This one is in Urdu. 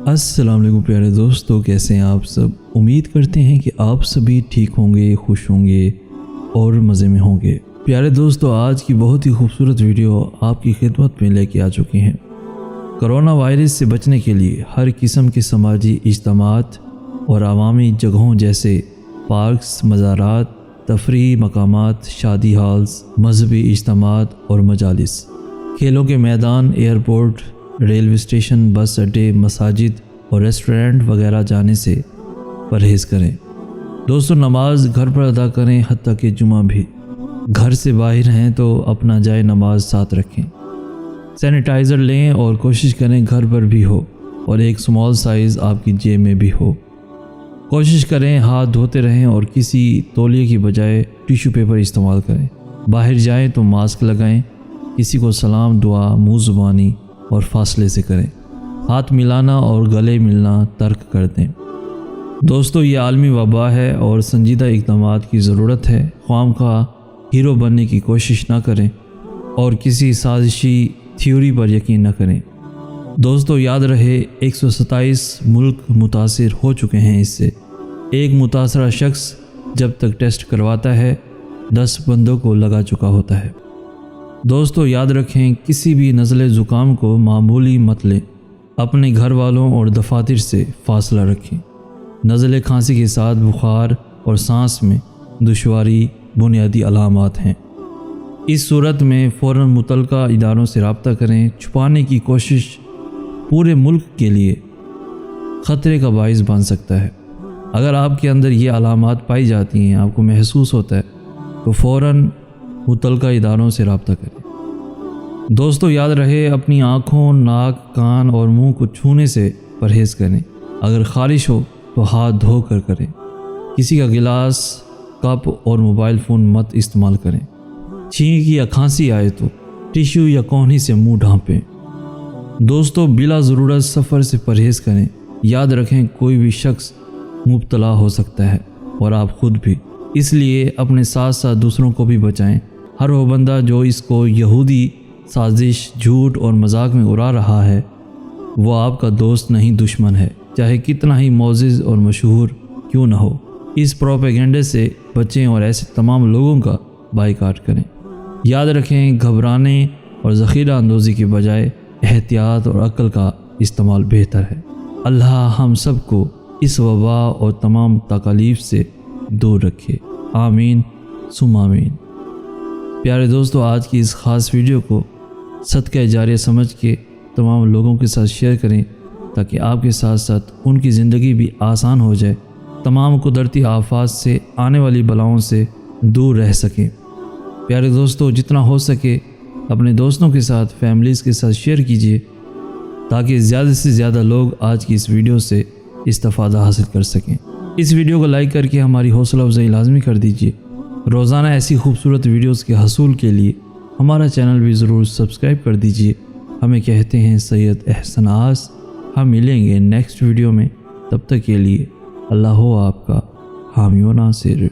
السلام علیکم پیارے دوستو، کیسے ہیں آپ سب؟ امید کرتے ہیں کہ آپ سبھی ٹھیک ہوں گے، خوش ہوں گے اور مزے میں ہوں گے۔ پیارے دوستو، آج کی بہت ہی خوبصورت ویڈیو آپ کی خدمت میں لے کے آ چکے ہیں۔ کرونا وائرس سے بچنے کے لیے ہر قسم کے سماجی اجتماعات اور عوامی جگہوں جیسے پارکس، مزارات، تفریحی مقامات، شادی ہالز، مذہبی اجتماعات اور مجالس، کھیلوں کے میدان، ایئرپورٹ، ریلوے اسٹیشن، بس اڈے، مساجد اور ریسٹورنٹ وغیرہ جانے سے پرہیز کریں۔ دوستو، نماز گھر پر ادا کریں، حتیٰ کہ جمعہ بھی۔ گھر سے باہر ہیں تو اپنا جائے نماز ساتھ رکھیں۔ سینیٹائزر لیں اور کوشش کریں گھر پر بھی ہو اور ایک سمال سائز آپ کی جیب میں بھی ہو۔ کوشش کریں ہاتھ دھوتے رہیں اور کسی تولیے کی بجائے ٹیشو پیپر استعمال کریں۔ باہر جائیں تو ماسک لگائیں، کسی کو سلام، دعا منہ زبانی اور فاصلے سے کریں۔ ہاتھ ملانا اور گلے ملنا ترک کر دیں۔ دوستو، یہ عالمی وبا ہے اور سنجیدہ اقدامات کی ضرورت ہے۔ خواہ خواہ ہیرو بننے کی کوشش نہ کریں اور کسی سازشی تھیوری پر یقین نہ کریں۔ دوستو، یاد رہے 127 ملک متاثر ہو چکے ہیں اس سے۔ ایک متاثرہ شخص جب تک ٹیسٹ کرواتا ہے 10 بندوں کو لگا چکا ہوتا ہے۔ دوستو، یاد رکھیں کسی بھی نزلے زکام کو معمولی مت لیں۔ اپنے گھر والوں اور دفاتر سے فاصلہ رکھیں۔ نزلے کھانسی کے ساتھ بخار اور سانس میں دشواری بنیادی علامات ہیں۔ اس صورت میں فوراً متعلقہ اداروں سے رابطہ کریں۔ چھپانے کی کوشش پورے ملک کے لیے خطرے کا باعث بن سکتا ہے۔ اگر آپ کے اندر یہ علامات پائی جاتی ہیں، آپ کو محسوس ہوتا ہے، تو فوراً متعلقہ اداروں سے رابطہ کریں۔ دوستو، یاد رہے اپنی آنکھوں، ناک، کان اور منہ کو چھونے سے پرہیز کریں۔ اگر خارش ہو تو ہاتھ دھو کر کریں۔ کسی کا گلاس، کپ اور موبائل فون مت استعمال کریں۔ چھینک یا کھانسی آئے تو ٹیشو یا کونی سے منہ ڈھانپیں۔ دوستو، بلا ضرورت سفر سے پرہیز کریں۔ یاد رکھیں کوئی بھی شخص مبتلا ہو سکتا ہے اور آپ خود بھی، اس لیے اپنے ساتھ ساتھ دوسروں کو بھی بچائیں۔ ہر وہ بندہ جو اس کو یہودی سازش، جھوٹ اور مذاق میں اڑا رہا ہے، وہ آپ کا دوست نہیں، دشمن ہے، چاہے کتنا ہی معزز اور مشہور کیوں نہ ہو۔ اس پروپیگنڈے سے بچیں اور ایسے تمام لوگوں کا بائیکاٹ کریں۔ یاد رکھیں گھبرانے اور ذخیرہ اندوزی کے بجائے احتیاط اور عقل کا استعمال بہتر ہے۔ اللہ ہم سب کو اس وبا اور تمام تکالیف سے دور رکھے، آمین ثم آمین۔ پیارے دوستو، آج کی اس خاص ویڈیو کو صدقہ جاریہ سمجھ کے تمام لوگوں کے ساتھ شیئر کریں تاکہ آپ کے ساتھ ساتھ ان کی زندگی بھی آسان ہو جائے، تمام قدرتی آفات سے، آنے والی بلاؤں سے دور رہ سکیں۔ پیارے دوستو، جتنا ہو سکے اپنے دوستوں کے ساتھ، فیملیز کے ساتھ شیئر کیجیے تاکہ زیادہ سے زیادہ لوگ آج کی اس ویڈیو سے استفادہ حاصل کر سکیں۔ اس ویڈیو کو لائک کر کے ہماری حوصلہ افزائی لازمی کر دیجیے۔ روزانہ ایسی خوبصورت ویڈیوز کے حصول کے لیے ہمارا چینل بھی ضرور سبسکرائب کر دیجیے۔ ہمیں کہتے ہیں سید احسن آس۔ ہم ملیں گے نیکسٹ ویڈیو میں، تب تک کے لیے اللہ ہو آپ کا حامی و ناصر۔